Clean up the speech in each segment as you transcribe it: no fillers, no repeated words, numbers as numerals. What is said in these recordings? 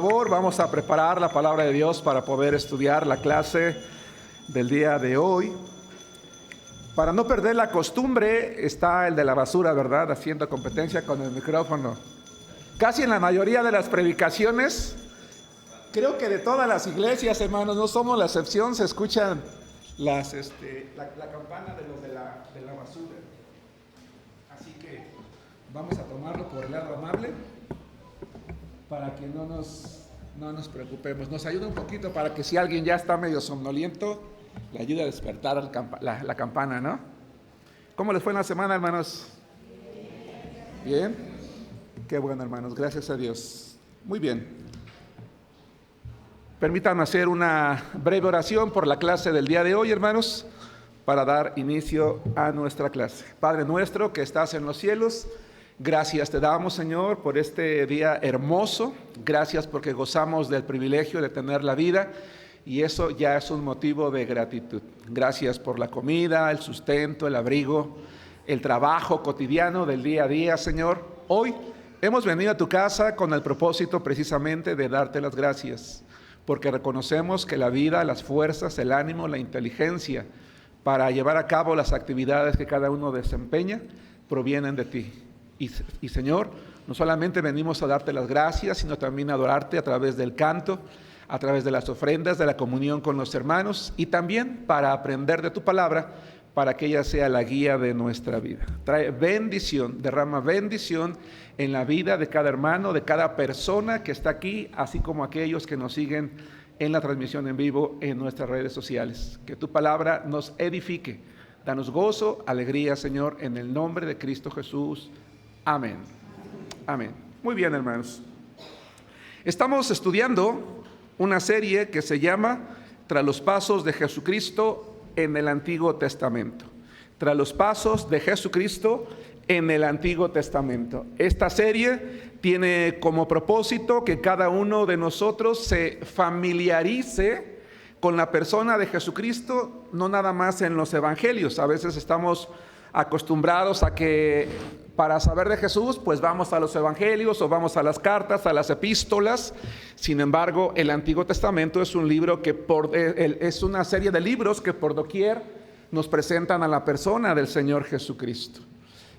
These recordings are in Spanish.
Por favor, vamos a preparar la palabra de Dios para poder estudiar la clase del día de hoy. Para no perder la costumbre, está el de la basura, ¿verdad? Haciendo competencia con el micrófono. Casi en la mayoría de las predicaciones, creo que de todas las iglesias, hermanos, no somos la excepción, se escuchan la campana de la basura. Así que vamos a tomarlo por el lado amable, para que no nos preocupemos. Nos ayuda un poquito para que si alguien ya está medio somnoliento, le ayude a despertar la campana, ¿no? ¿Cómo les fue en la semana, hermanos? ¿Bien? Qué bueno, hermanos, gracias a Dios. Muy bien. Permítanme hacer una breve oración por la clase del día de hoy, hermanos, para dar inicio a nuestra clase. Padre nuestro que estás en los cielos, gracias te damos, Señor, por este día hermoso. Gracias porque gozamos del privilegio de tener la vida y eso ya es un motivo de gratitud. Gracias por la comida, el sustento, el abrigo, el trabajo cotidiano del día a día, Señor. Hoy hemos venido a tu casa con el propósito precisamente de darte las gracias, porque reconocemos que la vida, las fuerzas, el ánimo, la inteligencia para llevar a cabo las actividades que cada uno desempeña provienen de ti. Y Señor, no solamente venimos a darte las gracias, sino también a adorarte a través del canto, a través de las ofrendas, de la comunión con los hermanos y también para aprender de tu palabra, para que ella sea la guía de nuestra vida. Trae bendición, derrama bendición en la vida de cada hermano, de cada persona que está aquí, así como aquellos que nos siguen en la transmisión en vivo en nuestras redes sociales. Que tu palabra nos edifique. Danos gozo, alegría, Señor, en el nombre de Cristo Jesús. Amén. Amén. Muy bien, hermanos. Estamos estudiando una serie que se llama Tras los pasos de Jesucristo en el Antiguo Testamento. Tras los pasos de Jesucristo en el Antiguo Testamento. Esta serie tiene como propósito que cada uno de nosotros se familiarice con la persona de Jesucristo, no nada más en los evangelios. A veces estamos acostumbrados a que para saber de Jesús, pues vamos a los evangelios o vamos a las cartas, a las epístolas. Sin embargo, el Antiguo Testamento es un libro es una serie de libros que por doquier nos presentan a la persona del Señor Jesucristo.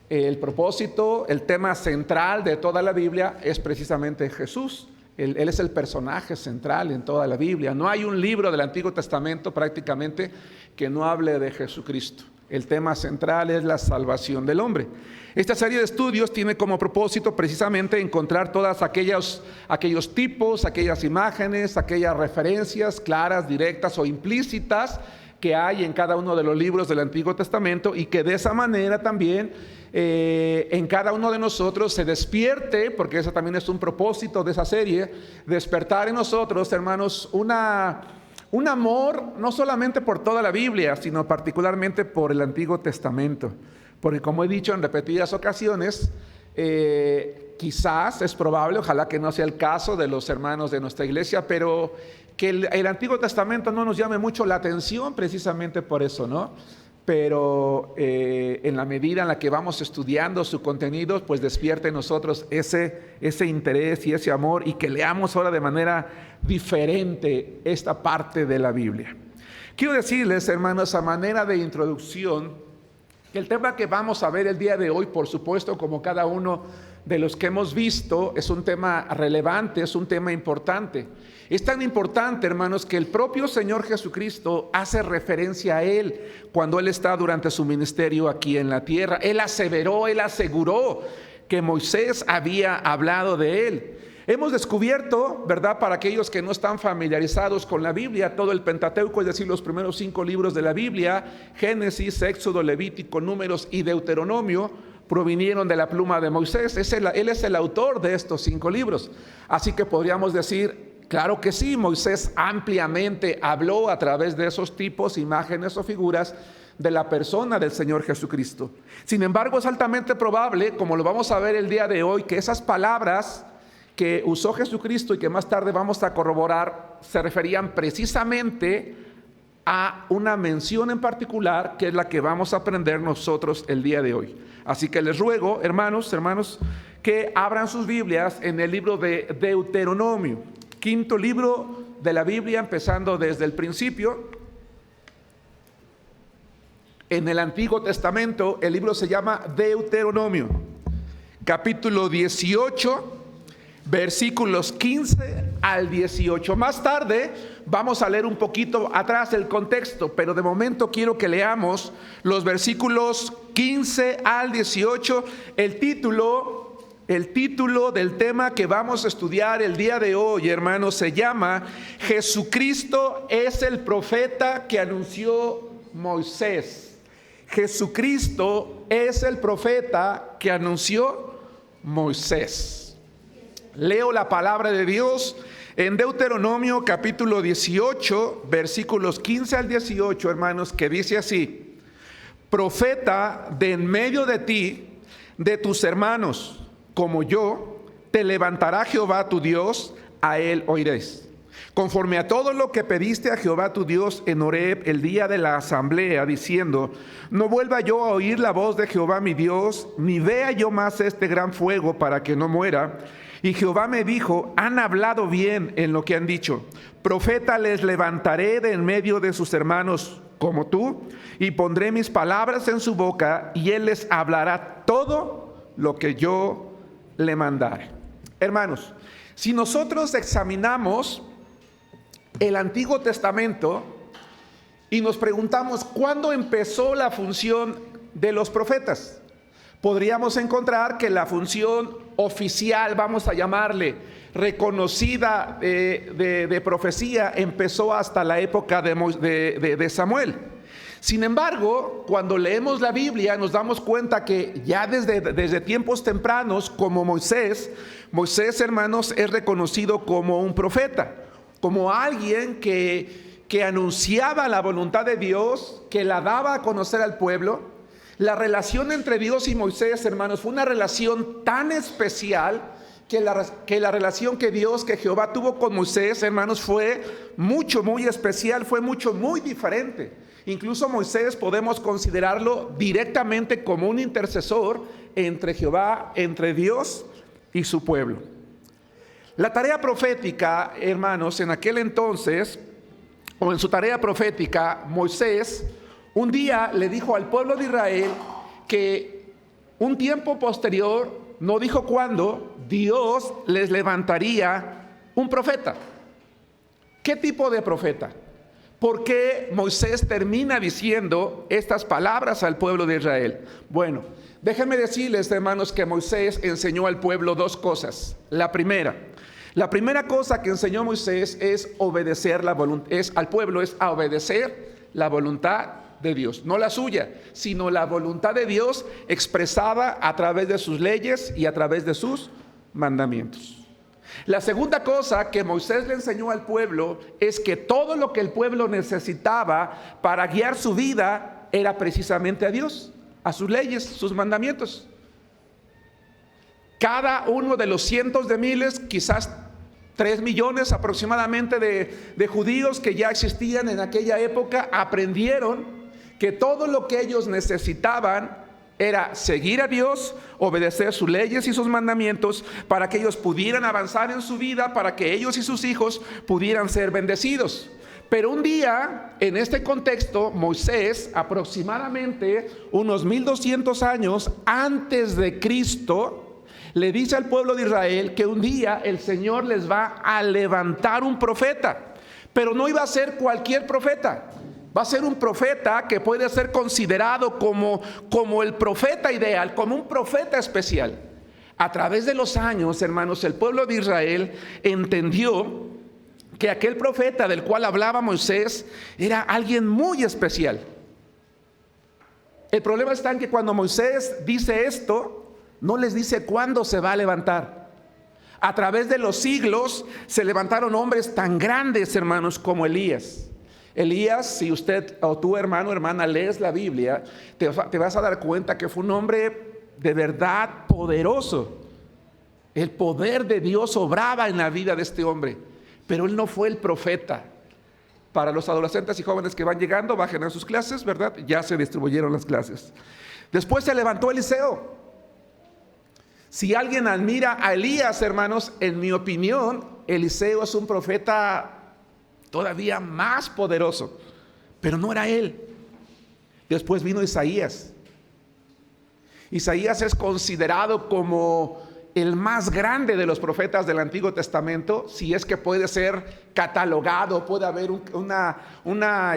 El propósito, el tema central de toda la Biblia es precisamente Jesús. Él es el personaje central en toda la Biblia. No hay un libro del Antiguo Testamento prácticamente que no hable de Jesucristo. El tema central es la salvación del hombre. Esta serie de estudios tiene como propósito precisamente encontrar todas aquellos tipos, aquellas imágenes, aquellas referencias claras, directas o implícitas que hay en cada uno de los libros del Antiguo Testamento y que de esa manera también en cada uno de nosotros se despierte, porque eso también es un propósito de esa serie, despertar en nosotros, hermanos, un amor no solamente por toda la Biblia, sino particularmente por el Antiguo Testamento. Porque como he dicho en repetidas ocasiones, quizás es probable, ojalá que no sea el caso de los hermanos de nuestra iglesia, pero que el Antiguo Testamento no nos llame mucho la atención precisamente por eso, ¿no? Pero en la medida en la que vamos estudiando su contenido, pues despierte en nosotros ese interés y ese amor y que leamos ahora de manera diferente esta parte de la Biblia. Quiero decirles, hermanos, a manera de introducción, que el tema que vamos a ver el día de hoy, por supuesto, como cada uno de los que hemos visto, es un tema relevante, es un tema importante. Es tan importante, hermanos, que el propio Señor Jesucristo hace referencia a Él cuando Él está durante su ministerio aquí en la tierra. Él aseveró, Él aseguró que Moisés había hablado de Él. Hemos descubierto, ¿verdad?, para aquellos que no están familiarizados con la Biblia, todo el Pentateuco, es decir, los primeros 5 libros de la Biblia, Génesis, Éxodo, Levítico, Números y Deuteronomio, provinieron de la pluma de Moisés. Él es el autor de estos 5 libros. Así que podríamos decir, claro que sí, Moisés ampliamente habló a través de esos tipos, imágenes o figuras de la persona del Señor Jesucristo. Sin embargo, es altamente probable, como lo vamos a ver el día de hoy, que esas palabras que usó Jesucristo y que más tarde vamos a corroborar se referían precisamente a una mención en particular que es la que vamos a aprender nosotros el día de hoy. Así que les ruego, hermanos, que abran sus Biblias en el libro de Deuteronomio. quinto libro de la Biblia, empezando desde el principio. En el Antiguo Testamento, el libro se llama Deuteronomio, capítulo 18, versículos 15 al 18. Más tarde vamos a leer un poquito atrás el contexto, pero de momento quiero que leamos los versículos 15 al 18. El título del tema que vamos a estudiar el día de hoy, hermanos, se llama Jesucristo es el profeta que anunció Moisés. Jesucristo es el profeta que anunció Moisés. Leo la palabra de Dios en Deuteronomio capítulo 18, versículos 15 al 18, hermanos, que dice así: profeta de en medio de ti, de tus hermanos, como yo, te levantará Jehová tu Dios, a él oiréis. Conforme a todo lo que pediste a Jehová tu Dios en Horeb el día de la asamblea, diciendo: no vuelva yo a oír la voz de Jehová mi Dios, ni vea yo más este gran fuego para que no muera. Y Jehová me dijo: han hablado bien en lo que han dicho. Profeta les levantaré de en medio de sus hermanos como tú, y pondré mis palabras en su boca, y él les hablará todo lo que yo le mandare. Hermanos, si nosotros examinamos el Antiguo Testamento y nos preguntamos cuándo empezó la función de los profetas, podríamos encontrar que la función oficial, vamos a llamarle, reconocida de profecía, empezó hasta la época de Samuel. Sin embargo, cuando leemos la Biblia nos damos cuenta que ya desde tiempos tempranos, como Moisés, hermanos, es reconocido como un profeta, como alguien que anunciaba la voluntad de Dios, que la daba a conocer al pueblo. La relación entre Dios y Moisés, hermanos, fue una relación tan especial que la relación que Jehová tuvo con Moisés, hermanos, fue muy especial, fue muy diferente. Incluso Moisés podemos considerarlo directamente como un intercesor entre Jehová, entre Dios y su pueblo. La tarea profética, hermanos, en aquel entonces, o en su tarea profética, Moisés un día le dijo al pueblo de Israel que un tiempo posterior, no dijo cuándo, Dios les levantaría un profeta. ¿Qué tipo de profeta? ¿Por qué Moisés termina diciendo estas palabras al pueblo de Israel? Bueno, déjenme decirles, hermanos, que Moisés enseñó al pueblo dos cosas. La primera cosa que enseñó Moisés es obedecer al pueblo, es a obedecer la voluntad de Dios, no la suya, sino la voluntad de Dios expresada a través de sus leyes y a través de sus mandamientos. La segunda cosa que Moisés le enseñó al pueblo es que todo lo que el pueblo necesitaba para guiar su vida era precisamente a Dios, a sus leyes, sus mandamientos. Cada uno de los cientos de miles, quizás 3 millones aproximadamente de judíos que ya existían en aquella época, aprendieron que todo lo que ellos necesitaban era seguir a Dios, obedecer sus leyes y sus mandamientos para que ellos pudieran avanzar en su vida, para que ellos y sus hijos pudieran ser bendecidos. Pero un día, en este contexto, Moisés, aproximadamente unos 1200 años antes de Cristo, le dice al pueblo de Israel que un día el Señor les va a levantar un profeta, pero no iba a ser cualquier profeta. Va a ser un profeta que puede ser considerado como el profeta ideal, como un profeta especial. A través de los años, hermanos, el pueblo de Israel entendió que aquel profeta del cual hablaba Moisés era alguien muy especial. El problema está en que cuando Moisés dice esto, no les dice cuándo se va a levantar. A través de los siglos se levantaron hombres tan grandes, hermanos, como Elías. Elías, si usted o tú, hermano o hermana, lees la Biblia, te vas a dar cuenta que fue un hombre de verdad poderoso. El poder de Dios obraba en la vida de este hombre, pero él no fue el profeta. Para los adolescentes y jóvenes que van llegando, bajen a sus clases, ¿verdad? Ya se distribuyeron las clases. Después se levantó Eliseo. Si alguien admira a Elías, hermanos, en mi opinión, Eliseo es un profeta todavía más poderoso, pero no era él. Después vino Isaías. Isaías es considerado como el más grande de los profetas del Antiguo Testamento, si es que puede ser catalogado, puede haber una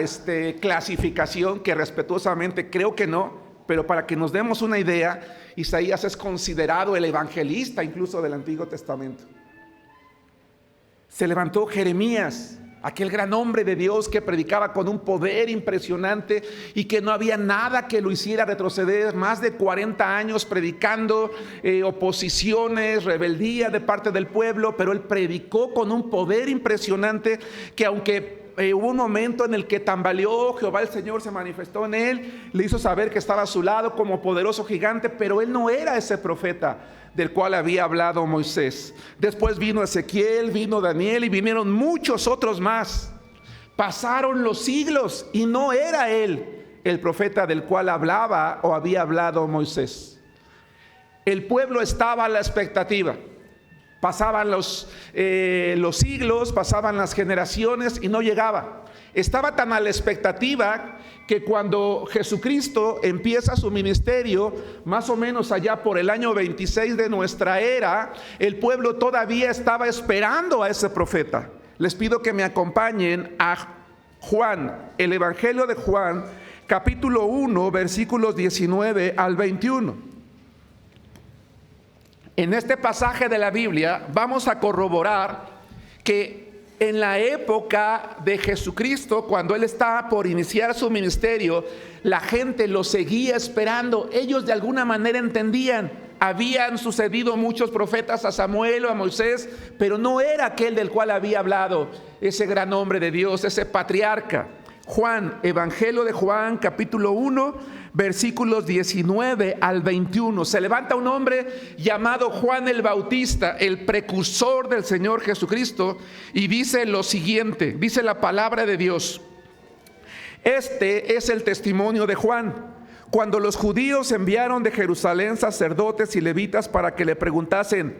clasificación que respetuosamente creo que no, pero para que nos demos una idea, Isaías es considerado el evangelista incluso del Antiguo Testamento. Se levantó Jeremías, aquel gran hombre de Dios que predicaba con un poder impresionante y que no había nada que lo hiciera retroceder. Más de 40 años predicando oposiciones, rebeldía de parte del pueblo, pero él predicó con un poder impresionante que aunque hubo un momento en el que tambaleó, Jehová el Señor se manifestó en él, le hizo saber que estaba a su lado como poderoso gigante, pero él no era ese profeta del cual había hablado Moisés. Después vino Ezequiel, vino Daniel y vinieron muchos otros más. Pasaron los siglos y no era él el profeta del cual hablaba o había hablado Moisés. El pueblo estaba a la expectativa. Pasaban los siglos, pasaban las generaciones y no llegaba. Estaba tan a la expectativa que cuando Jesucristo empieza su ministerio, más o menos allá por el año 26 de nuestra era, el pueblo todavía estaba esperando a ese profeta. Les pido que me acompañen a Juan, el Evangelio de Juan, capítulo 1, versículos 19 al 21. En este pasaje de la Biblia vamos a corroborar que en la época de Jesucristo, cuando Él estaba por iniciar su ministerio, la gente lo seguía esperando. Ellos de alguna manera entendían, habían sucedido muchos profetas, a Samuel o a Moisés, pero no era aquel del cual había hablado ese gran hombre de Dios, ese patriarca. Juan, Evangelio de Juan, capítulo 1, versículos 19 al 21. Se levanta un hombre llamado Juan el Bautista, el precursor del Señor Jesucristo, y dice lo siguiente, dice la palabra de Dios: este es el testimonio de Juan. Cuando los judíos enviaron de Jerusalén sacerdotes y levitas para que le preguntasen: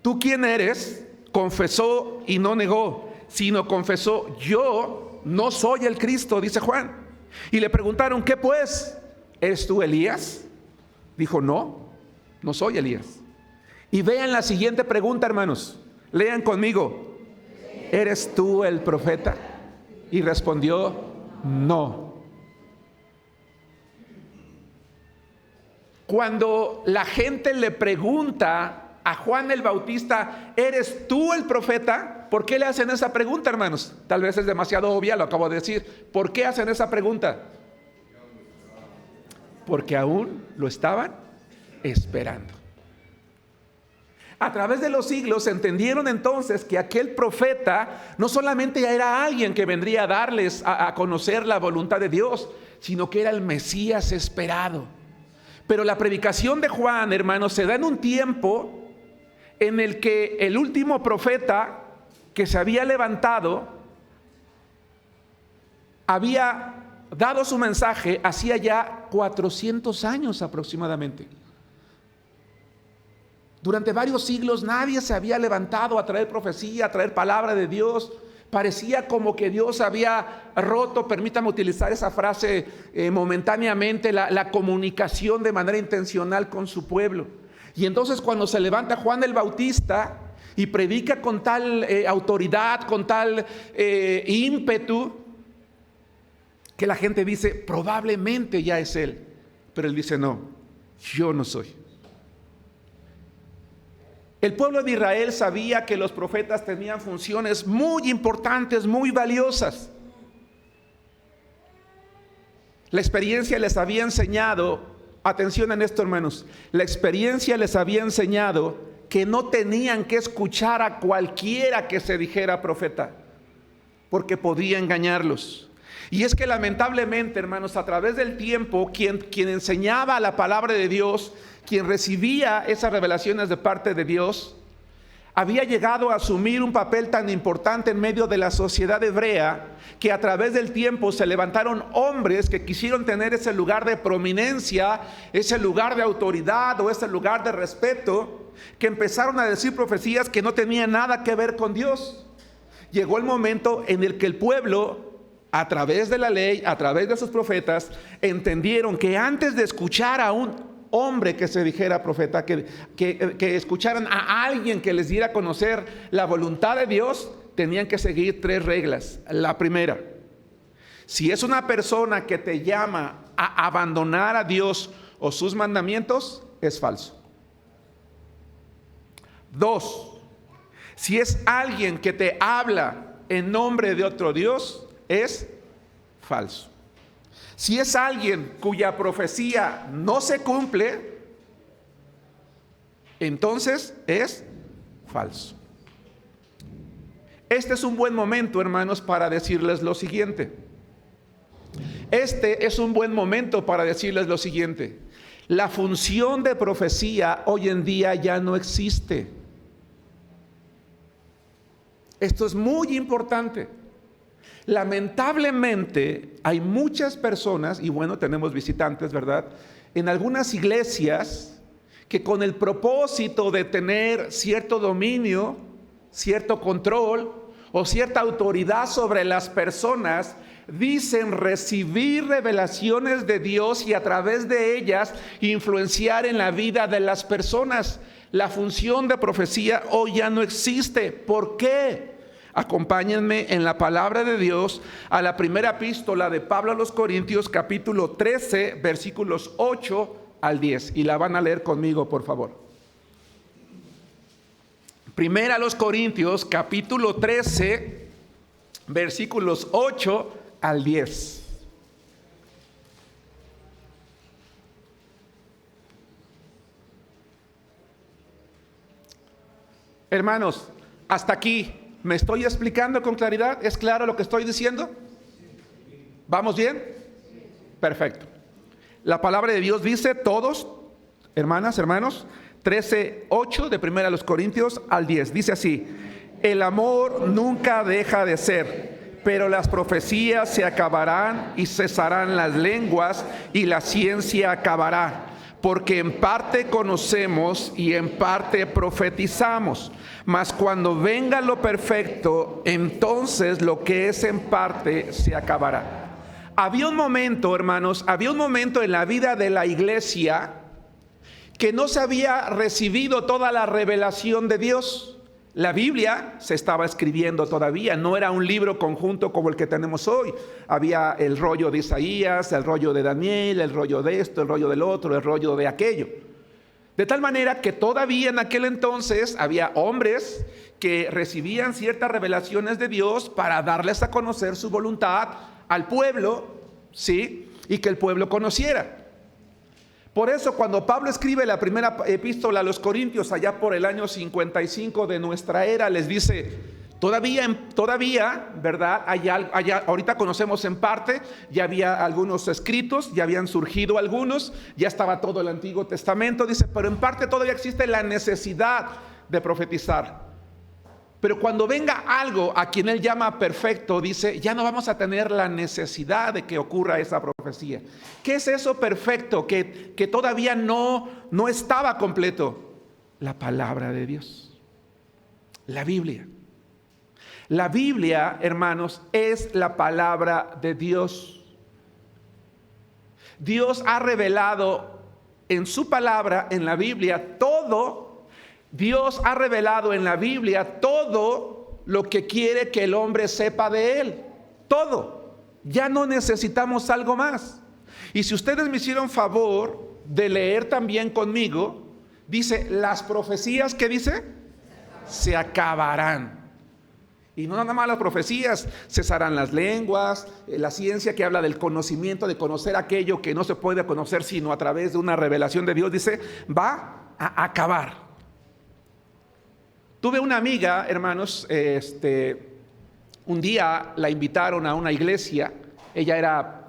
¿tú quién eres?, confesó y no negó, sino confesó: yo no soy el Cristo, dice Juan. Y le preguntaron: ¿qué pues? ¿Eres tú Elías? Dijo: no, no soy Elías. Y vean la siguiente pregunta, hermanos. Lean conmigo: ¿eres tú el profeta? Y respondió: no. Cuando la gente le pregunta a Juan el Bautista: ¿eres tú el profeta? ¿Por qué le hacen esa pregunta, hermanos? Tal vez es demasiado obvia, lo acabo de decir. ¿Por qué hacen esa pregunta? Porque aún lo estaban esperando. A través de los siglos entendieron entonces que aquel profeta no solamente era alguien que vendría a darles a conocer la voluntad de Dios, sino que era el Mesías esperado. Pero la predicación de Juan, hermanos, se da en un tiempo en el que el último profeta que se había levantado había dado su mensaje hacía ya 400 años aproximadamente. Durante varios siglos nadie se había levantado a traer profecía, a traer palabra de Dios. Parecía como que Dios había roto, permítame utilizar esa frase momentáneamente, la comunicación de manera intencional con su pueblo. Y entonces cuando se levanta Juan el Bautista y predica con tal autoridad, con tal ímpetu, que la gente dice: probablemente ya es él. Pero él dice: no, yo no soy. El pueblo de Israel sabía que los profetas tenían funciones muy importantes, muy valiosas. La experiencia les había enseñado, atención en esto, hermanos, la experiencia les había enseñado que no tenían que escuchar a cualquiera que se dijera profeta, porque podía engañarlos. Y es que lamentablemente, hermanos, a través del tiempo, quien enseñaba la palabra de Dios, quien recibía esas revelaciones de parte de Dios, había llegado a asumir un papel tan importante en medio de la sociedad hebrea que a través del tiempo se levantaron hombres que quisieron tener ese lugar de prominencia, ese lugar de autoridad o ese lugar de respeto, que empezaron a decir profecías que no tenían nada que ver con Dios. Llegó el momento en el que el pueblo, a través de la ley, a través de sus profetas, entendieron que antes de escuchar a un hombre que se dijera profeta, que escucharan a alguien que les diera a conocer la voluntad de Dios, tenían que seguir 3 reglas. La primera: si es una persona que te llama a abandonar a Dios o sus mandamientos, es falso. 2, si es alguien que te habla en nombre de otro Dios, es falso. Si es alguien cuya profecía no se cumple, entonces es falso. Este es un buen momento, hermanos, para decirles lo siguiente. La función de profecía hoy en día ya no existe. Esto es muy importante. Lamentablemente hay muchas personas, y bueno, tenemos visitantes, ¿verdad?, en algunas iglesias que con el propósito de tener cierto dominio, cierto control o cierta autoridad sobre las personas, dicen recibir revelaciones de Dios y a través de ellas influenciar en la vida de las personas. La función de profecía hoy ya no existe. ¿Por qué? Acompáñenme en la palabra de Dios a la primera epístola de Pablo a los Corintios, capítulo 13, versículos 8 al 10. Y la van a leer conmigo, por favor. Primera a los Corintios, capítulo 13, versículos 8 al 10. Hermanos, hasta aquí. ¿Me estoy explicando con claridad? ¿Es claro lo que estoy diciendo? ¿Vamos bien? Perfecto. La palabra de Dios dice, todos, hermanas, hermanos, 13:8 de 1 a los Corintios al 10. Dice así: el amor nunca deja de ser, pero las profecías se acabarán y cesarán las lenguas y la ciencia acabará. Porque en parte conocemos y en parte profetizamos, mas cuando venga lo perfecto, entonces lo que es en parte se acabará. Había un momento, hermanos, en la vida de la iglesia que no se había recibido toda la revelación de Dios. La Biblia se estaba escribiendo todavía, no era un libro conjunto como el que tenemos hoy. Había el rollo de Isaías, el rollo de Daniel, el rollo de esto, el rollo del otro, el rollo de aquello. De tal manera que todavía en aquel entonces había hombres que recibían ciertas revelaciones de Dios para darles a conocer su voluntad al pueblo, ¿sí? Y que el pueblo conociera. Por eso cuando Pablo escribe la primera epístola a los Corintios allá por el año 55 de nuestra era, les dice, todavía, ¿verdad? Allá, ahorita conocemos en parte, ya había algunos escritos, ya habían surgido algunos, ya estaba todo el Antiguo Testamento, dice, pero en parte todavía existe la necesidad de profetizar. Pero cuando venga algo a quien él llama perfecto, dice, ya no vamos a tener la necesidad de que ocurra esa profecía. ¿Qué es eso perfecto que todavía no estaba completo? La palabra de Dios, la Biblia. La Biblia, hermanos, es la palabra de Dios. Dios ha revelado en su palabra, en la Biblia, todo. Dios ha revelado en la Biblia todo lo que quiere que el hombre sepa de él. Todo. Ya no necesitamos algo más. Y si ustedes me hicieron favor de leer también conmigo, dice, las profecías, ¿qué dice? Se acabarán. Y no nada más las profecías, cesarán las lenguas, la ciencia que habla del conocimiento, de conocer aquello que no se puede conocer sino a través de una revelación de Dios, dice, va a acabar. Tuve una amiga, hermanos, un día la invitaron a una iglesia. Ella era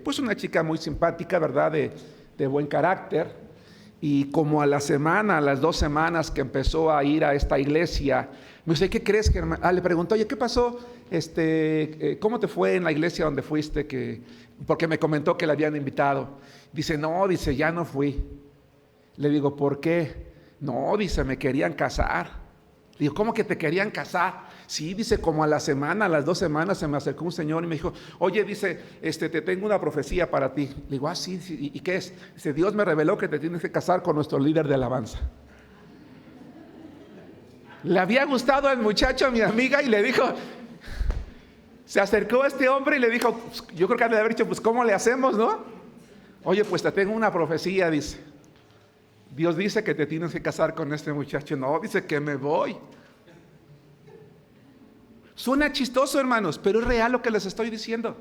pues una chica muy simpática, ¿verdad? De buen carácter. Y como a la semana, a las 2 semanas que empezó a ir a esta iglesia, me dice, ¿qué crees que le preguntó, oye, ¿qué pasó? ¿Cómo te fue en la iglesia donde fuiste? Porque me comentó que le habían invitado. Dice, no, dice, ya no fui. Le digo, ¿por qué? No, dice, me querían casar. Digo, ¿cómo que te querían casar? Sí, dice, como a la semana, a las 2 semanas se me acercó un señor y me dijo, oye, dice, te tengo una profecía para ti. Le digo, sí, sí, ¿y qué es? Dice, Dios me reveló que te tienes que casar con nuestro líder de alabanza. Le había gustado al muchacho a mi amiga y le dijo, se acercó a este hombre y le dijo, yo creo que ha de haber dicho, pues ¿cómo le hacemos, no? Oye, pues te tengo una profecía, dice. Dios dice que te tienes que casar con este muchacho. No, dice que me voy. Suena chistoso, hermanos, pero es real lo que les estoy diciendo.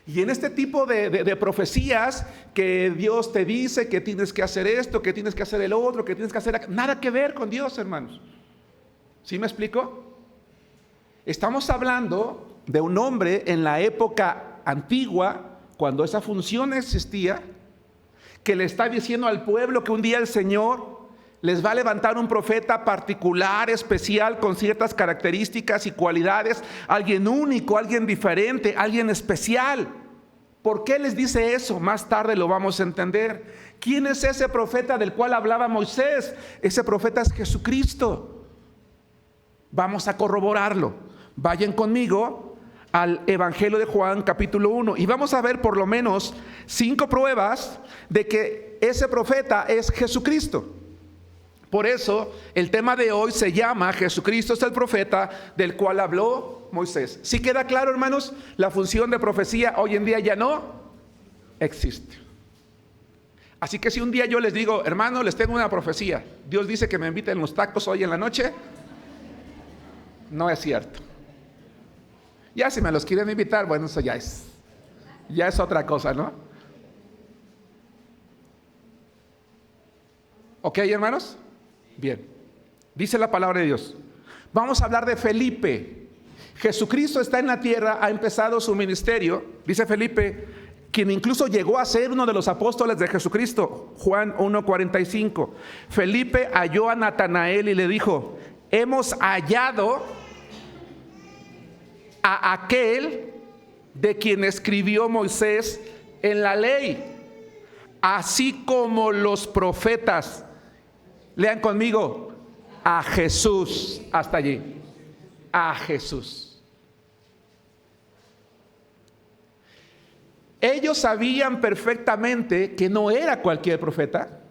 Y en este tipo de profecías que Dios te dice que tienes que hacer esto, que tienes que hacer el otro, que tienes que hacer... Nada que ver con Dios, hermanos. ¿Sí me explico? Estamos hablando de un hombre en la época antigua, cuando esa función existía, que le está diciendo al pueblo que un día el Señor les va a levantar un profeta particular, especial, con ciertas características y cualidades, alguien único, alguien diferente, alguien especial. ¿Por qué les dice eso? Más tarde lo vamos a entender. ¿Quién es ese profeta del cual hablaba Moisés? Ese profeta es Jesucristo. Vamos a corroborarlo. Vayan conmigo al Evangelio de Juan capítulo 1 y vamos a ver por lo menos 5 pruebas de que ese profeta es Jesucristo. Por eso el tema de hoy se llama Jesucristo es el profeta del cual habló Moisés. ¿Sí queda claro, hermanos? La función de profecía hoy en día ya no existe. Así que si un día yo les digo, hermanos, les tengo una profecía, Dios dice que me inviten los tacos hoy en la noche, no es cierto. Ya si me los quieren invitar, bueno, eso ya es otra cosa, ¿no? ¿Ok, hermanos? Bien. Dice la palabra de Dios. Vamos a hablar de Felipe. Jesucristo está en la tierra, ha empezado su ministerio. Dice Felipe, quien incluso llegó a ser uno de los apóstoles de Jesucristo. Juan 1:45. Felipe halló a Natanael y le dijo, hemos hallado a aquel de quien escribió Moisés en la ley, así como los profetas. Lean conmigo, a Jesús, hasta allí, a Jesús. Ellos sabían perfectamente que no era cualquier profeta.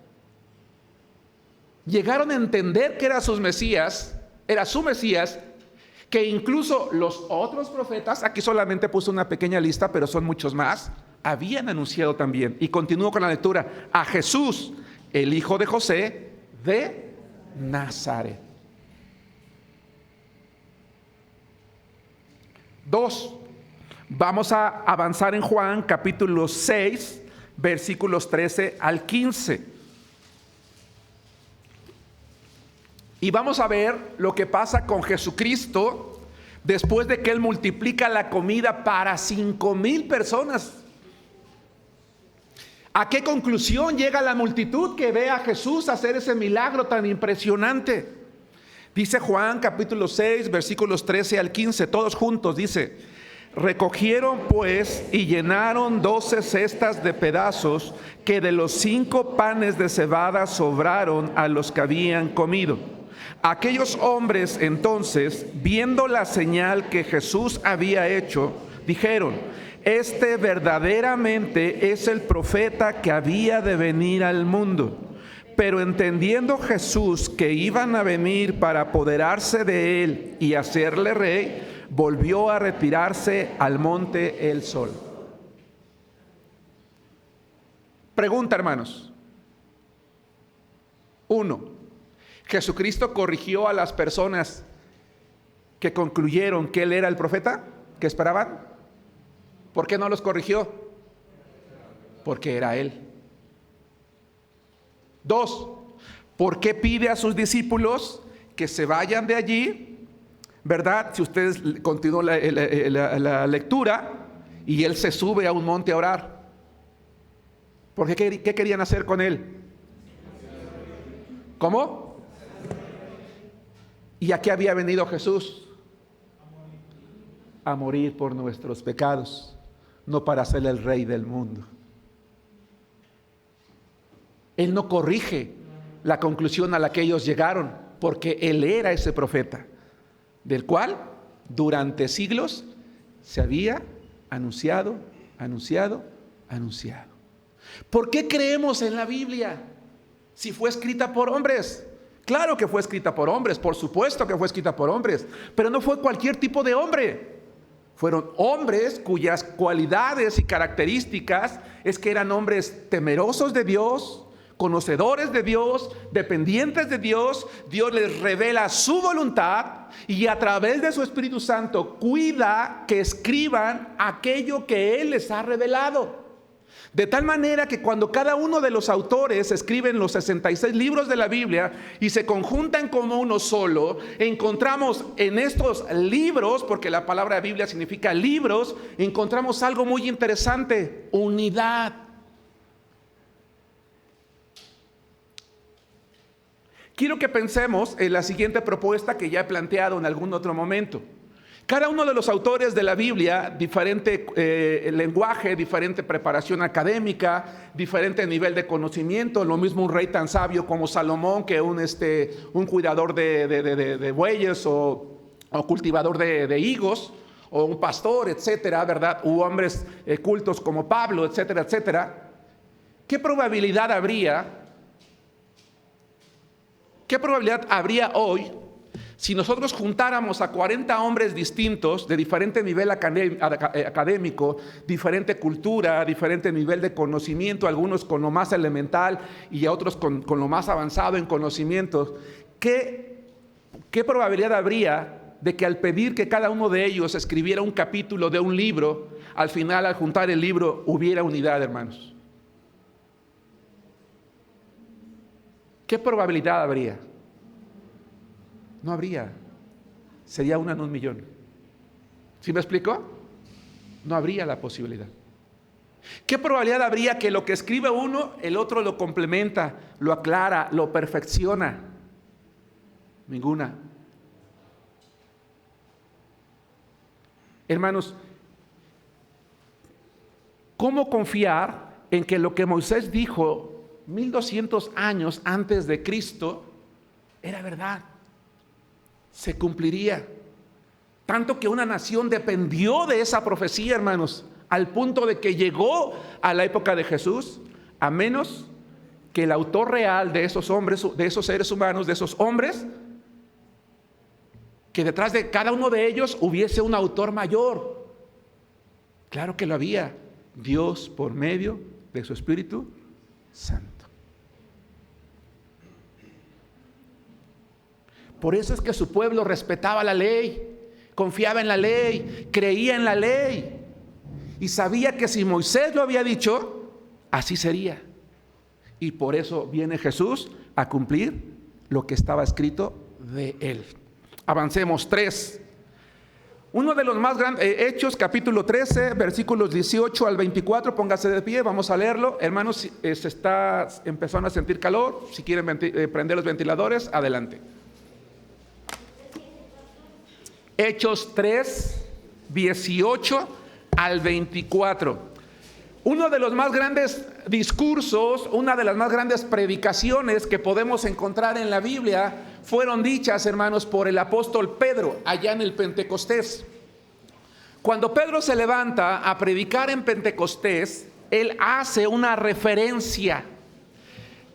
Llegaron a entender que era su Mesías, que incluso los otros profetas, aquí solamente puse una pequeña lista, pero son muchos más, habían anunciado también. Y continúo con la lectura, a Jesús, el hijo de José de Nazaret. 2. Vamos a avanzar en Juan capítulo 6, versículos 13 al 15. Y vamos a ver lo que pasa con Jesucristo después de que Él multiplica la comida para 5,000 personas. ¿A qué conclusión llega la multitud que ve a Jesús hacer ese milagro tan impresionante? Dice Juan capítulo 6, versículos 13 al 15, todos juntos, dice: recogieron pues y llenaron 12 cestas de pedazos que de los 5 panes de cebada sobraron a los que habían comido. Aquellos hombres entonces, viendo la señal que Jesús había hecho, dijeron: este verdaderamente es el profeta que había de venir al mundo. Pero entendiendo Jesús que iban a venir para apoderarse de él y hacerle rey, volvió a retirarse al monte él solo. Pregunta, hermanos. 1. ¿Jesucristo corrigió a las personas que concluyeron que él era el profeta que esperaban? ¿Por qué no los corrigió? Porque era él. 2. ¿Por qué pide a sus discípulos que se vayan de allí? ¿Verdad? Si ustedes continúan la lectura, y él se sube a un monte a orar. Porque ¿qué querían hacer con él? ¿Cómo? ¿Y a qué había venido Jesús? A morir por nuestros pecados, no para ser el rey del mundo. Él no corrige la conclusión a la que ellos llegaron, porque Él era ese profeta, del cual durante siglos se había anunciado. ¿Por qué creemos en la Biblia si fue escrita por hombres? Claro que fue escrita por hombres, por supuesto que fue escrita por hombres, pero no fue cualquier tipo de hombre. Fueron hombres cuyas cualidades y características es que eran hombres temerosos de Dios, conocedores de Dios, dependientes de Dios. Dios les revela su voluntad y a través de su Espíritu Santo cuida que escriban aquello que Él les ha revelado. De tal manera que cuando cada uno de los autores escriben los 66 libros de la Biblia y se conjuntan como uno solo, encontramos en estos libros, porque la palabra Biblia significa libros, encontramos algo muy interesante: unidad. Quiero que pensemos en la siguiente propuesta que ya he planteado en algún otro momento. Cada uno de los autores de la Biblia, diferente lenguaje, diferente preparación académica, diferente nivel de conocimiento. Lo mismo un rey tan sabio como Salomón que un cuidador de bueyes o cultivador de higos, o un pastor, etcétera, ¿verdad? U hombres cultos como Pablo, etcétera, etcétera. ¿Qué probabilidad habría hoy si nosotros juntáramos a 40 hombres distintos de diferente nivel académico, diferente cultura, diferente nivel de conocimiento, algunos con lo más elemental y a otros con lo más avanzado en conocimientos? ¿Qué probabilidad habría de que al pedir que cada uno de ellos escribiera un capítulo de un libro, al final, al juntar el libro, hubiera unidad, hermanos? ¿Qué probabilidad habría? No habría. Sería 1 en 1,000,000. ¿Sí me explico? No habría la posibilidad. ¿Qué probabilidad habría que lo que escribe uno, el otro lo complementa, lo aclara, lo perfecciona? Ninguna. Hermanos, ¿cómo confiar en que lo que Moisés dijo 1200 años antes de Cristo era verdad? Se cumpliría. Tanto que una nación dependió de esa profecía, hermanos, al punto de que llegó a la época de Jesús, a menos que el autor real de esos hombres, de esos seres humanos, de esos hombres, que detrás de cada uno de ellos hubiese un autor mayor. Claro que lo había. Dios por medio de su Espíritu Santo. Por eso es que su pueblo respetaba la ley, confiaba en la ley, creía en la ley y sabía que si Moisés lo había dicho, así sería. Y por eso viene Jesús a cumplir lo que estaba escrito de él. Avancemos. 3. Uno de los más grandes, Hechos capítulo 13, versículos 18 al 24, póngase de pie, vamos a leerlo. Hermanos, se está empezando a sentir calor, si quieren prender los ventiladores, adelante. Hechos 3, 18 al 24. Uno de los más grandes discursos, una de las más grandes predicaciones que podemos encontrar en la Biblia fueron dichas, hermanos, por el apóstol Pedro allá en el Pentecostés. Cuando Pedro se levanta a predicar en Pentecostés, él hace una referencia.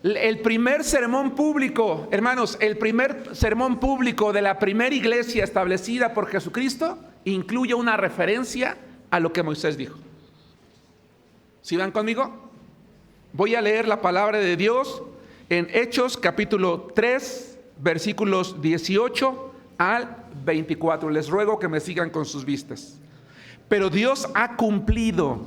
El primer sermón público, hermanos, el primer sermón público de la primera iglesia establecida por Jesucristo incluye una referencia a lo que Moisés dijo. ¿Sí van conmigo? Voy a leer la palabra de Dios en Hechos capítulo 3, versículos 18 al 24. Les ruego que me sigan con sus vistas. Pero Dios ha cumplido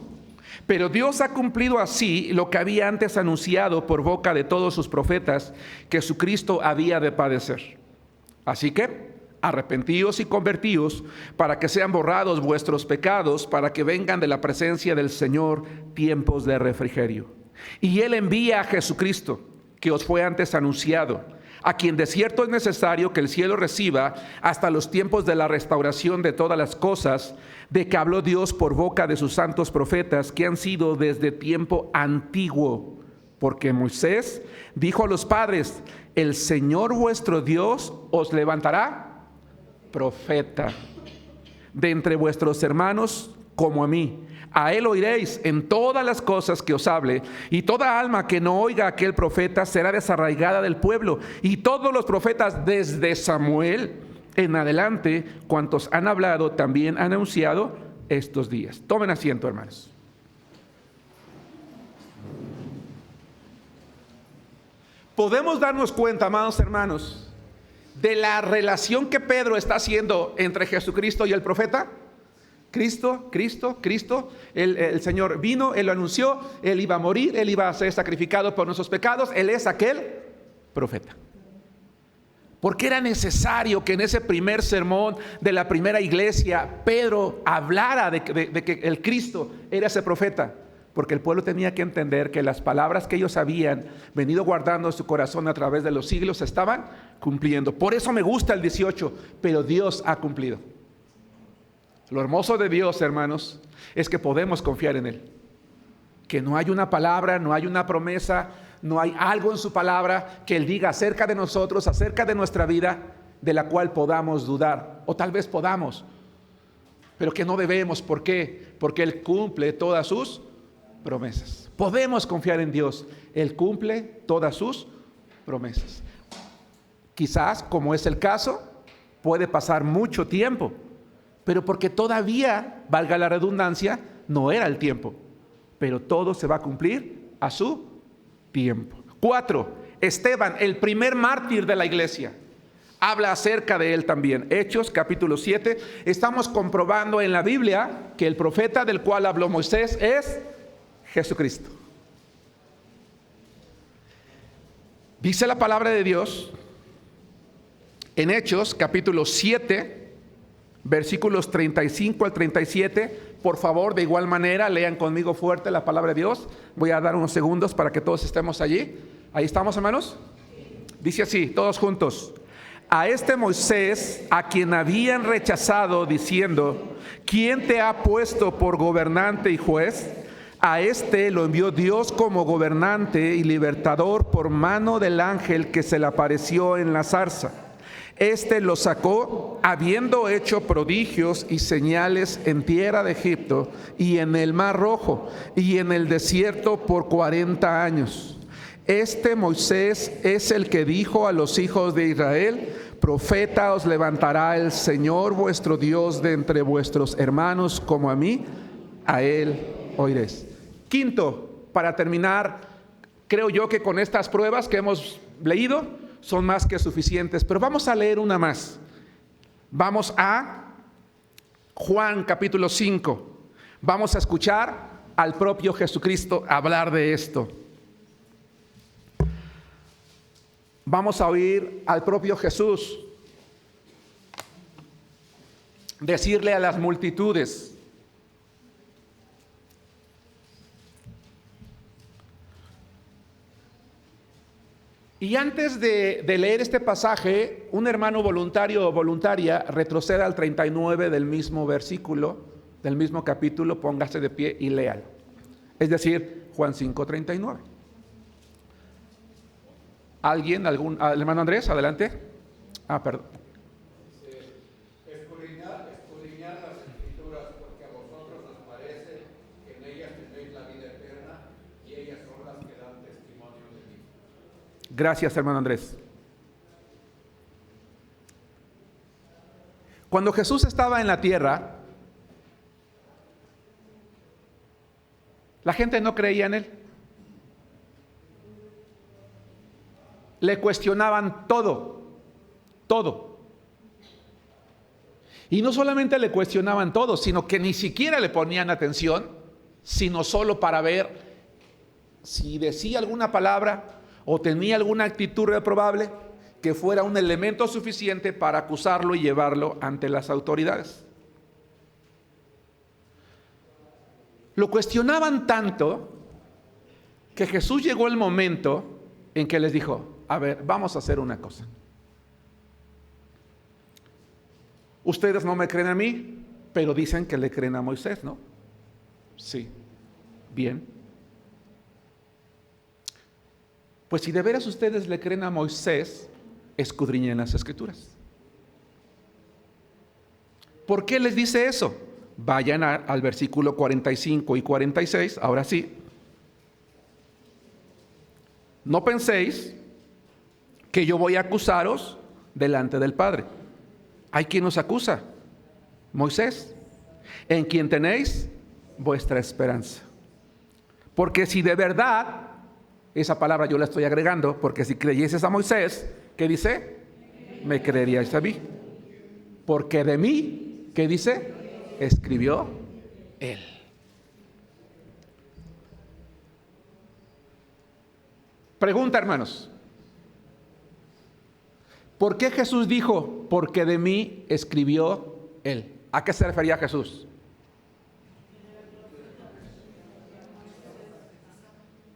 así lo que había antes anunciado por boca de todos sus profetas, que su Cristo había de padecer. Así que arrepentíos y convertíos para que sean borrados vuestros pecados, para que vengan de la presencia del Señor tiempos de refrigerio, Y Él envía a Jesucristo, que os fue antes anunciado, a quien de cierto es necesario que el cielo reciba hasta los tiempos de la restauración de todas las cosas, de que habló Dios por boca de sus santos profetas, que han sido desde tiempo antiguo. Porque Moisés dijo a los padres: el Señor vuestro Dios os levantará profeta de entre vuestros hermanos como a mí. A él oiréis en todas las cosas que os hable, y toda alma que no oiga a aquel profeta será desarraigada del pueblo. Y todos los profetas desde Samuel en adelante, cuantos han hablado, también han anunciado estos días. Tomen asiento, hermanos. Podemos darnos cuenta, amados hermanos, de la relación que Pedro está haciendo entre Jesucristo y el profeta. Cristo. El Señor vino, Él lo anunció, Él iba a morir, Él iba a ser sacrificado por nuestros pecados. Él es aquel profeta. Porque era necesario que en ese primer sermón de la primera iglesia Pedro hablara de que el Cristo era ese profeta. Porque el pueblo tenía que entender que las palabras que ellos habían venido guardando en su corazón a través de los siglos se estaban cumpliendo. Por eso me gusta el 18, pero Dios ha cumplido. Lo hermoso de Dios, hermanos, es que podemos confiar en Él. Que no hay una palabra, no hay una promesa, no hay algo en su palabra que Él diga acerca de nosotros, acerca de nuestra vida, de la cual podamos dudar. O tal vez podamos, pero que no debemos. ¿Por qué? Porque Él cumple todas sus promesas. Podemos confiar en Dios. Él cumple todas sus promesas. Quizás, como es el caso, puede pasar mucho tiempo, pero porque todavía, valga la redundancia, no era el tiempo. Pero todo se va a cumplir a su tiempo. 4. Esteban, el primer mártir de la iglesia, habla acerca de él también. Hechos capítulo 7. Estamos comprobando en la Biblia que el profeta del cual habló Moisés es Jesucristo. Dice la palabra de Dios en Hechos capítulo 7, versículos 35 al 37. Por favor, de igual manera, lean conmigo fuerte la palabra de Dios. Voy a dar unos segundos para que todos estemos allí. ¿Ahí estamos, hermanos? Dice así, todos juntos: a este Moisés, a quien habían rechazado, diciendo: ¿quién te ha puesto por gobernante y juez? A este lo envió Dios como gobernante y libertador por mano del ángel que se le apareció en la zarza. Este lo sacó habiendo hecho prodigios y señales en tierra de Egipto y en el Mar Rojo y en el desierto por 40 años. Este Moisés es el que dijo a los hijos de Israel: profeta os levantará el Señor vuestro Dios de entre vuestros hermanos como a mí, a él oiréis. 5, para terminar, creo yo que con estas pruebas que hemos leído son más que suficientes, pero vamos a leer una más. Vamos a Juan capítulo 5. Vamos a escuchar al propio Jesucristo hablar de esto. Vamos a oír al propio Jesús decirle a las multitudes: y antes de leer este pasaje, un hermano voluntario o voluntaria retroceda al 39 del mismo versículo, del mismo capítulo, póngase de pie y léalo. Es decir, Juan 5:39. ¿Alguien? ¿El hermano Andrés? Adelante. Perdón. Escudriñad las escrituras, porque a vosotros os parece que en ellas tenéis la vida eterna, y ellas son las que dan testimonio de mí. Gracias, hermano Andrés. Cuando Jesús estaba en la tierra, la gente no creía en Él. Le cuestionaban todo. Y no solamente le cuestionaban todo, sino que ni siquiera le ponían atención, sino solo para ver si decía alguna palabra o tenía alguna actitud reprobable que fuera un elemento suficiente para acusarlo y llevarlo ante las autoridades. Lo cuestionaban tanto que Jesús llegó el momento en que les dijo, a ver, vamos a hacer una cosa. Ustedes no me creen a mí, pero dicen que le creen a Moisés, ¿no? Sí. Bien. Pues si de veras ustedes le creen a Moisés, escudriñen las Escrituras. ¿Por qué les dice eso? Vayan al versículo 45 y 46, ahora sí. No penséis que yo voy a acusaros delante del Padre. ¿Hay quien nos acusa? Moisés, en quien tenéis vuestra esperanza. Porque si de verdad, esa palabra yo la estoy agregando, porque si creyeses a Moisés, ¿qué dice? Me creeríais a mí. Porque de mí, ¿qué dice? Escribió él. Pregunta, hermanos. ¿Por qué Jesús dijo, porque de mí escribió él? ¿A qué se refería Jesús?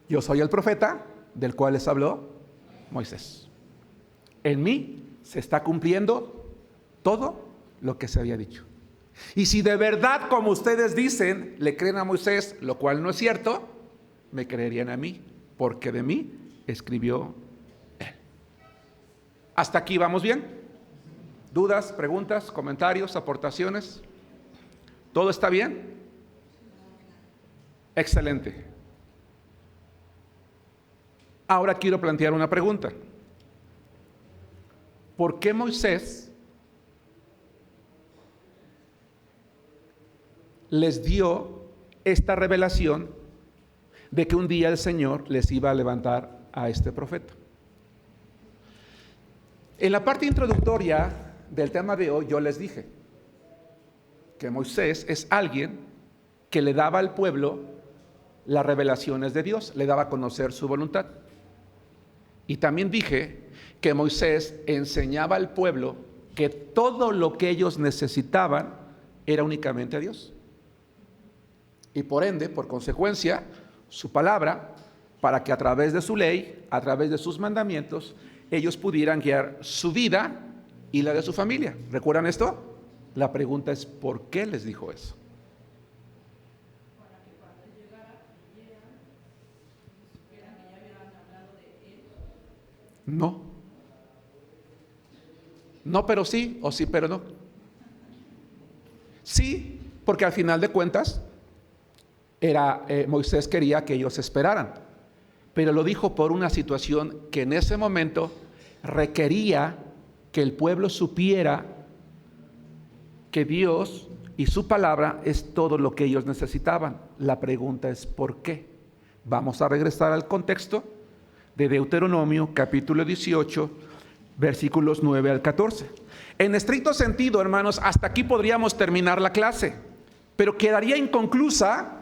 Yo soy el profeta del cual les habló Moisés. En mí se está cumpliendo todo lo que se había dicho. Y si de verdad, como ustedes dicen, le creen a Moisés, lo cual no es cierto, me creerían a mí, porque de mí escribió él. ¿Hasta aquí vamos bien? ¿Dudas, preguntas, comentarios, aportaciones? ¿Todo está bien? Excelente. Ahora quiero plantear una pregunta. ¿Por qué Moisés les dio esta revelación de que un día el Señor les iba a levantar a este profeta? En la parte introductoria del tema de hoy yo les dije que Moisés es alguien que le daba al pueblo las revelaciones de Dios, le daba a conocer su voluntad. Y también dije que Moisés enseñaba al pueblo que todo lo que ellos necesitaban era únicamente a Dios. Y por ende, por consecuencia, su palabra, para que a través de su ley, a través de sus mandamientos, ellos pudieran guiar su vida y la de su familia. ¿Recuerdan esto? La pregunta es, ¿por qué les dijo eso? No. No, pero sí, o sí, pero no. Sí, porque al final de cuentas, Moisés quería que ellos esperaran, pero lo dijo por una situación que en ese momento requería que el pueblo supiera que Dios y su palabra es todo lo que ellos necesitaban. La pregunta es ¿por qué? Vamos a regresar al contexto de Deuteronomio capítulo 18, versículos 9 al 14. En estricto sentido, hermanos, hasta aquí podríamos terminar la clase, pero quedaría inconclusa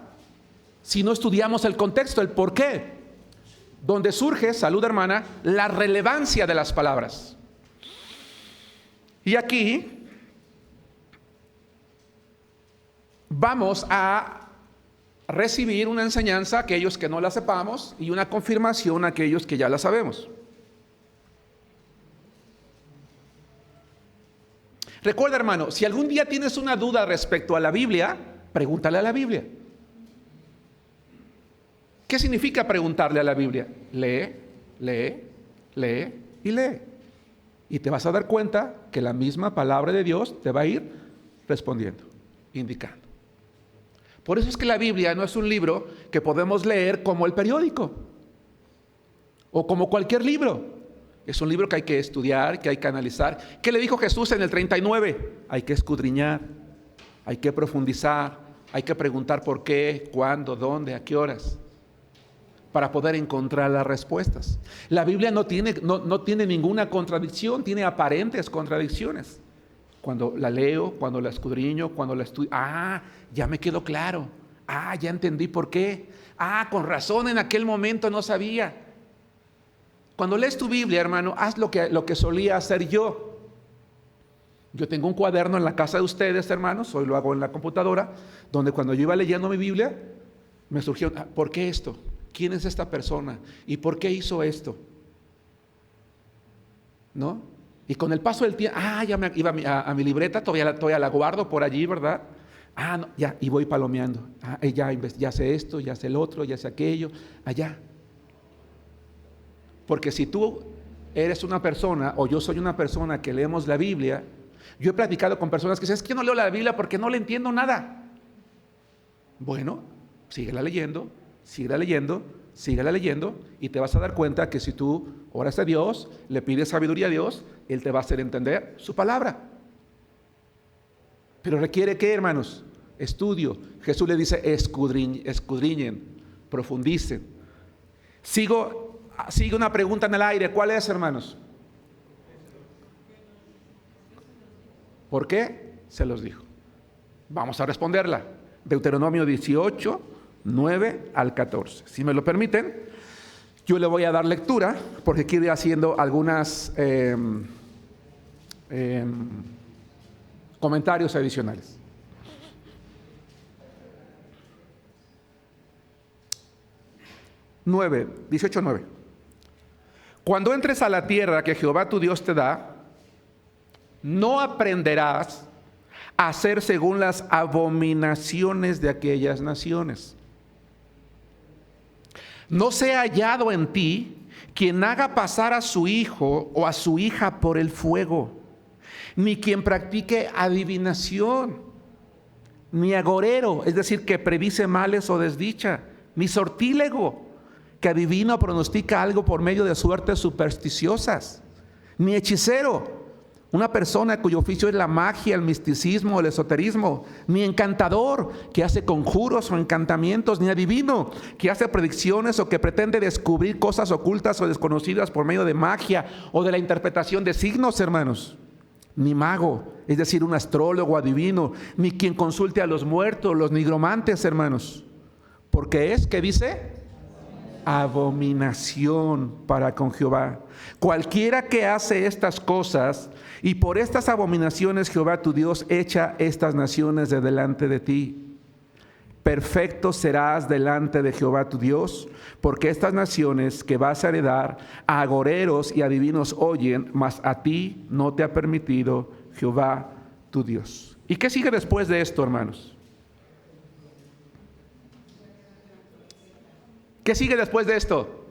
si no estudiamos el contexto, el por qué, donde surge, salud hermana, la relevancia de las palabras. Y aquí vamos a recibir una enseñanza a aquellos que no la sepamos y una confirmación a aquellos que ya la sabemos. Recuerda, hermano, si algún día tienes una duda respecto a la Biblia, pregúntale a la Biblia. ¿Qué significa preguntarle a la Biblia? Lee, lee, lee y lee. Y te vas a dar cuenta que la misma palabra de Dios te va a ir respondiendo, indicando. Por eso es que la Biblia no es un libro que podemos leer como el periódico o como cualquier libro. Es un libro que hay que estudiar, que hay que analizar. ¿Qué le dijo Jesús en el 39? Hay que escudriñar, hay que profundizar, hay que preguntar por qué, cuándo, dónde, a qué horas, para poder encontrar las respuestas. La Biblia no tiene ninguna contradicción, tiene aparentes contradicciones. Cuando la leo, cuando la escudriño, cuando la estudio, ya me quedó claro, ya entendí por qué, con razón en aquel momento no sabía. Cuando lees tu Biblia, hermano, haz lo que solía hacer yo. Yo tengo un cuaderno en la casa de ustedes, hermanos, hoy lo hago en la computadora, donde cuando yo iba leyendo mi Biblia, me surgió, ¿por qué esto? ¿quién es esta persona? ¿Y por qué hizo esto? ¿No? Y con el paso del tiempo, ya me iba a mi libreta, todavía la guardo por allí, ¿verdad? No, ya, y voy palomeando. Ya sé esto, ya sé el otro, ya sé aquello, allá. Porque si tú eres una persona, o yo soy una persona que leemos la Biblia, yo he platicado con personas que dicen, es que yo no leo la Biblia porque no le entiendo nada. Bueno, síguela leyendo, síguela leyendo, síguela leyendo, y te vas a dar cuenta que si tú oras a Dios, le pides sabiduría a Dios, Él te va a hacer entender su palabra. Pero requiere, ¿qué, hermanos? Estudio. Jesús le dice, escudriñen, profundicen. Sigue una pregunta en el aire. ¿Cuál es, hermanos? ¿Por qué? Se los dijo. Vamos a responderla. Deuteronomio 18, 9 al 14. Si me lo permiten, yo le voy a dar lectura porque quiero ir haciendo algunas comentarios adicionales. 18:9. Cuando entres a la tierra que Jehová tu Dios te da, no aprenderás a hacer según las abominaciones de aquellas naciones. No sea hallado en ti quien haga pasar a su hijo o a su hija por el fuego, ni quien practique adivinación, ni agorero, es decir, que predice males o desdicha, ni sortílego, que adivina o pronostica algo por medio de suertes supersticiosas, ni hechicero, una persona cuyo oficio es la magia, el misticismo, el esoterismo, ni encantador, que hace conjuros o encantamientos, ni adivino, que hace predicciones o que pretende descubrir cosas ocultas o desconocidas por medio de magia o de la interpretación de signos, hermanos. Ni mago, es decir, un astrólogo adivino, ni quien consulte a los muertos, los nigromantes, hermanos. Porque es, ¿qué dice? Abominación para con Jehová. Cualquiera que hace estas cosas, y por estas abominaciones Jehová tu Dios echa estas naciones de delante de ti. Perfecto serás delante de Jehová tu Dios, porque estas naciones que vas a heredar a agoreros y adivinos oyen, mas a ti no te ha permitido Jehová tu Dios. ¿Y qué sigue después de esto, hermanos? ¿Qué sigue después de esto?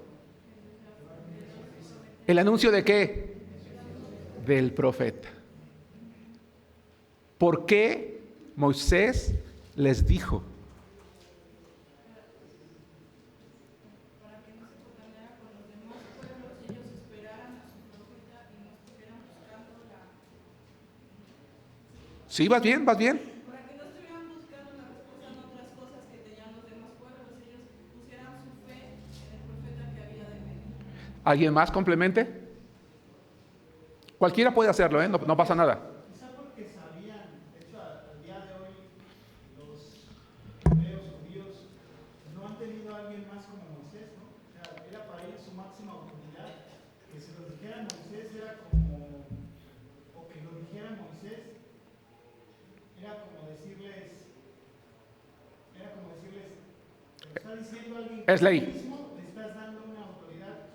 ¿El anuncio de qué? Del profeta. ¿Por qué Moisés les dijo? Sí, vas bien, vas bien. Para que no estuvieran buscando la respuesta en otras cosas que tenían los demás pueblos, ellos pusieran su fe en el profeta que había de venir. ¿Alguien más complemente? Cualquiera puede hacerlo, no pasa nada. Quizá porque sabían, de hecho al día de hoy los hebreos judíos no han tenido a alguien más como Moisés, ¿no? O sea, era para ellos su máxima autoridad, que se lo dijera Moisés era como, o que lo dijera Moisés, era como decirles, te está diciendo alguien Es ley. que mismo le estás dando una autoridad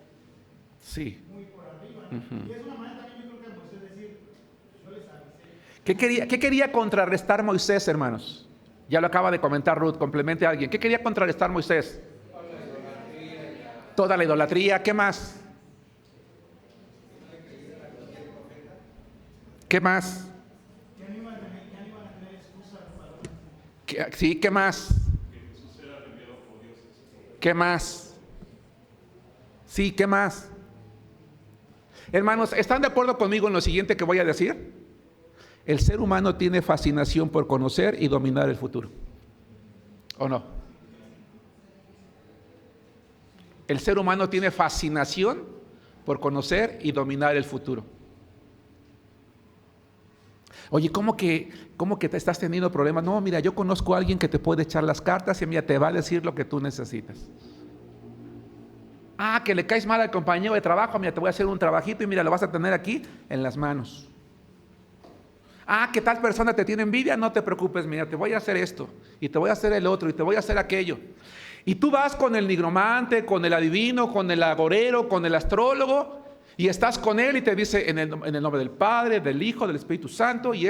Sí. muy por arriba, ¿no? Y es una manera también, yo creo que Moisés decir, yo les avisé. ¿Qué quería contrarrestar Moisés, hermanos? Ya lo acaba de comentar Ruth, complemente a alguien. ¿Qué quería contrarrestar Moisés? Toda la idolatría. ¿Qué más? ¿Qué más? Ya no iban a tener excusas para Sí, ¿qué más? ¿Qué más? Sí, ¿qué más? Hermanos, ¿están de acuerdo conmigo en lo siguiente que voy a decir? El ser humano tiene fascinación por conocer y dominar el futuro. ¿O no? El ser humano tiene fascinación por conocer y dominar el futuro. Oye, ¿cómo que te estás teniendo problemas? No, mira, yo conozco a alguien que te puede echar las cartas y mira, te va a decir lo que tú necesitas. Que le caes mal al compañero de trabajo, mira, te voy a hacer un trabajito y mira, lo vas a tener aquí en las manos. Que tal persona te tiene envidia, no te preocupes, mira, te voy a hacer esto, y te voy a hacer el otro, y te voy a hacer aquello. Y tú vas con el nigromante, con el adivino, con el agorero, con el astrólogo, y estás con él y te dice en el nombre del Padre, del Hijo, del Espíritu Santo, y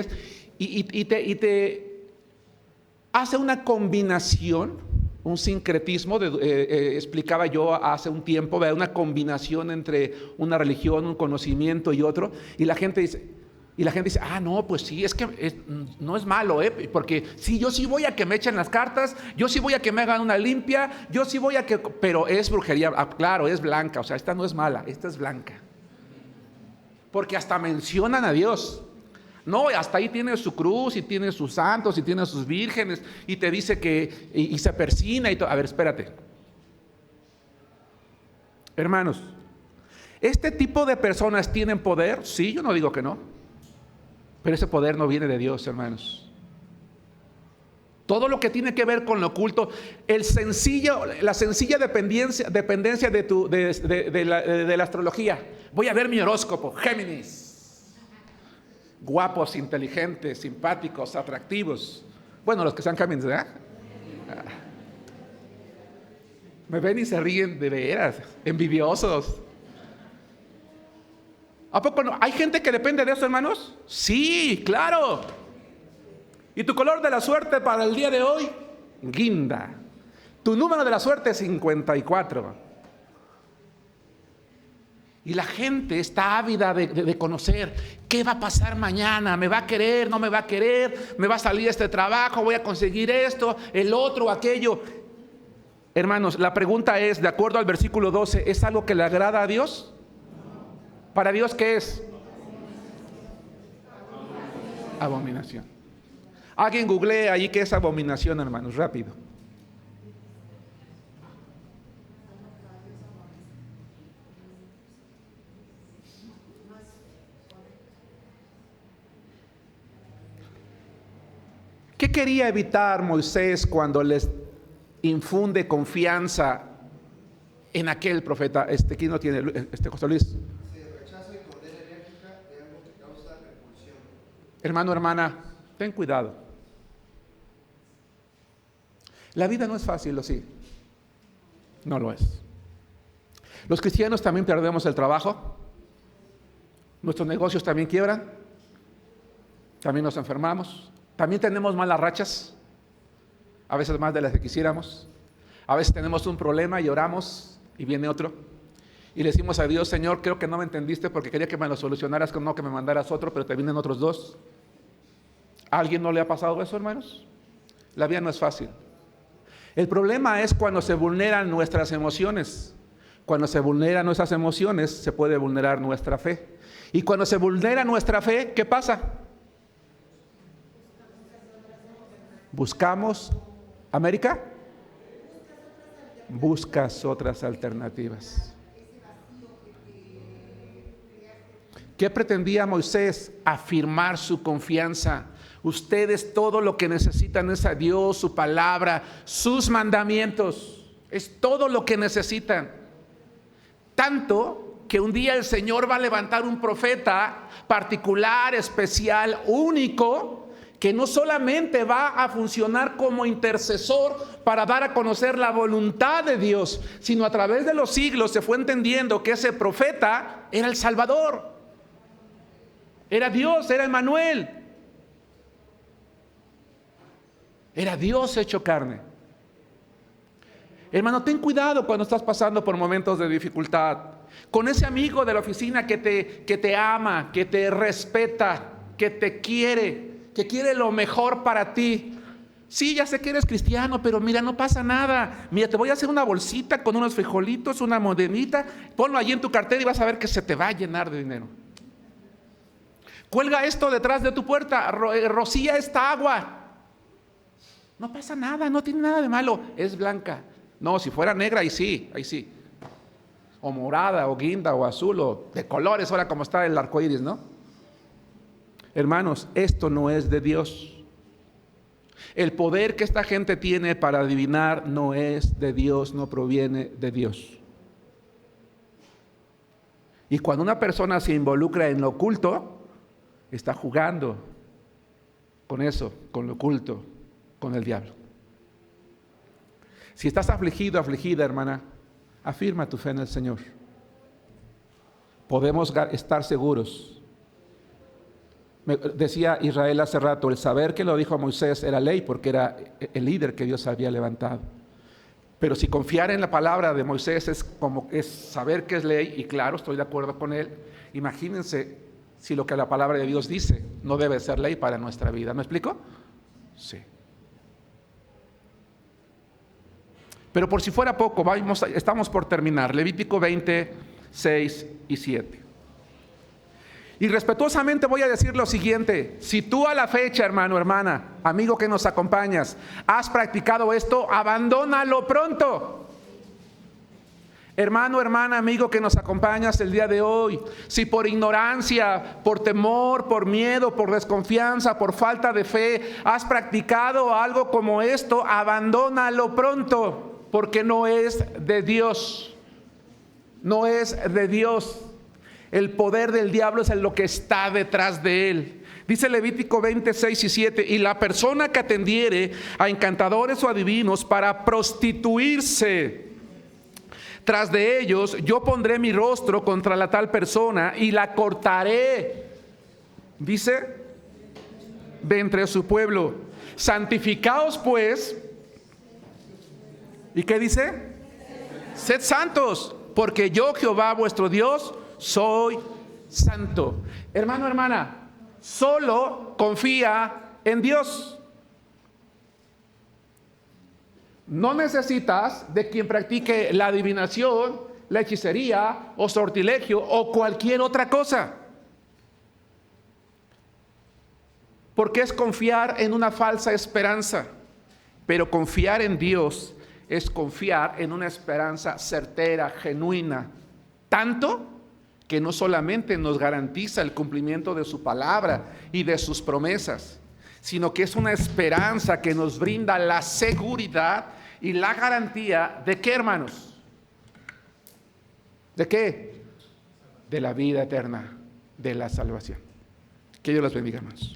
te hace una combinación, un sincretismo, explicaba yo hace un tiempo, una combinación entre una religión, un conocimiento y otro, y la gente dice, no, pues sí, es que no es malo, porque sí, yo sí voy a que me echen las cartas, yo sí voy a que me hagan una limpia, yo sí voy a que, pero es brujería, claro, es blanca, o sea, esta no es mala, esta es blanca. Porque hasta mencionan a Dios. No, hasta ahí tiene su cruz, y tiene sus santos, y tiene sus vírgenes, y te dice que, y se persina y todo. A ver, espérate. Hermanos, ¿este tipo de personas tienen poder? Sí, yo no digo que no. Pero ese poder no viene de Dios, hermanos. Todo lo que tiene que ver con lo oculto, la sencilla dependencia de la astrología. Voy a ver mi horóscopo, Géminis. Guapos, inteligentes, simpáticos, atractivos. Bueno, los que sean Géminis, ¿verdad? Me ven y se ríen de veras, envidiosos. ¿A poco no? ¿Hay gente que depende de eso, hermanos? Sí, claro. ¿Y tu color de la suerte para el día de hoy? Guinda. Tu número de la suerte, 54. Y la gente está ávida de conocer qué va a pasar mañana. ¿Me va a querer? ¿No me va a querer? ¿Me va a salir este trabajo? ¿Voy a conseguir esto? ¿El otro? ¿Aquello? Hermanos, la pregunta es, de acuerdo al versículo 12, ¿es algo que le agrada a Dios? ¿Para Dios qué es? Abominación. Alguien googlee allí qué es abominación, hermanos, rápido. ¿Qué quería evitar Moisés cuando les infunde confianza en aquel profeta? ¿Quién no tiene? José Luis. Hermano, hermana, ten cuidado. La vida no es fácil, ¿o sí? No lo es. Los cristianos también perdemos el trabajo. Nuestros negocios también quiebran. También nos enfermamos. También tenemos malas rachas. A veces más de las que quisiéramos. A veces tenemos un problema y oramos y viene otro. Y le decimos a Dios, Señor, creo que no me entendiste porque quería que me lo solucionaras, no que me mandaras otro, pero te vienen otros dos. ¿A alguien no le ha pasado eso, hermanos? La vida no es fácil. El problema es cuando se vulneran nuestras emociones. Cuando se vulneran nuestras emociones, se puede vulnerar nuestra fe. Y cuando se vulnera nuestra fe, ¿qué pasa? Buscamos, ¿América? Buscas otras alternativas. ¿Qué pretendía Moisés? Afirmar su confianza. Ustedes todo lo que necesitan es a Dios, su palabra, sus mandamientos. Es todo lo que necesitan. Tanto que un día el Señor va a levantar un profeta particular, especial, único, que no solamente va a funcionar como intercesor para dar a conocer la voluntad de Dios, sino a través de los siglos se fue entendiendo que ese profeta era el Salvador. Era Dios, era Emmanuel. Era Dios hecho carne. Hermano, ten cuidado cuando estás pasando por momentos de dificultad. Con ese amigo de la oficina que te ama, que te respeta, que te quiere, que quiere lo mejor para ti. Sí, ya sé que eres cristiano, pero mira, no pasa nada. Mira, te voy a hacer una bolsita con unos frijolitos, una modenita. Ponlo allí en tu cartera y vas a ver que se te va a llenar de dinero. Cuelga esto detrás de tu puerta, rocía esta agua. No pasa nada, no tiene nada de malo. Es blanca. No, si fuera negra, ahí sí. O morada, o guinda, o azul, o de colores, ahora como está el arco iris, ¿no? Hermanos, esto no es de Dios. El poder que esta gente tiene para adivinar no es de Dios, no proviene de Dios. Y cuando una persona se involucra en lo oculto, está jugando con eso, con lo oculto, con el diablo. Si estás afligido, afligida, hermana, afirma tu fe en el Señor. Podemos estar seguros. Me decía Israel hace rato, el saber que lo dijo a Moisés era ley porque era el líder que Dios había levantado. Pero si confiar en la palabra de Moisés es saber que es ley, y claro, estoy de acuerdo con él, imagínense si lo que la palabra de Dios dice no debe ser ley para nuestra vida. ¿Me explico? Sí. Pero por si fuera poco, estamos por terminar. Levítico 20, 6 y 7. Y respetuosamente voy a decir lo siguiente: si tú a la fecha, hermano, hermana, amigo que nos acompañas, has practicado esto, abandónalo pronto. Hermano, hermana, amigo que nos acompañas el día de hoy, si por ignorancia, por temor, por miedo, por desconfianza, por falta de fe, has practicado algo como esto, abandónalo pronto, porque no es de Dios. No es de Dios. El poder del diablo es en lo que está detrás de él. Dice Levítico 26 y 7, y la persona que atendiere a encantadores o adivinos para prostituirse tras de ellos, yo pondré mi rostro contra la tal persona y la cortaré, dice, de entre su pueblo. Santificaos pues, ¿y qué dice? Sed santos, porque yo, Jehová vuestro Dios, soy santo. Hermano, hermana, solo confía en Dios. No necesitas de quien practique la adivinación, la hechicería o sortilegio o cualquier otra cosa. Porque es confiar en una falsa esperanza. Pero confiar en Dios es confiar en una esperanza certera, genuina. Tanto que no solamente nos garantiza el cumplimiento de su palabra y de sus promesas, sino que es una esperanza que nos brinda la seguridad y la garantía de ¿qué, hermanos? ¿De qué? De la vida eterna, de la salvación. Que Dios los bendiga, hermanos.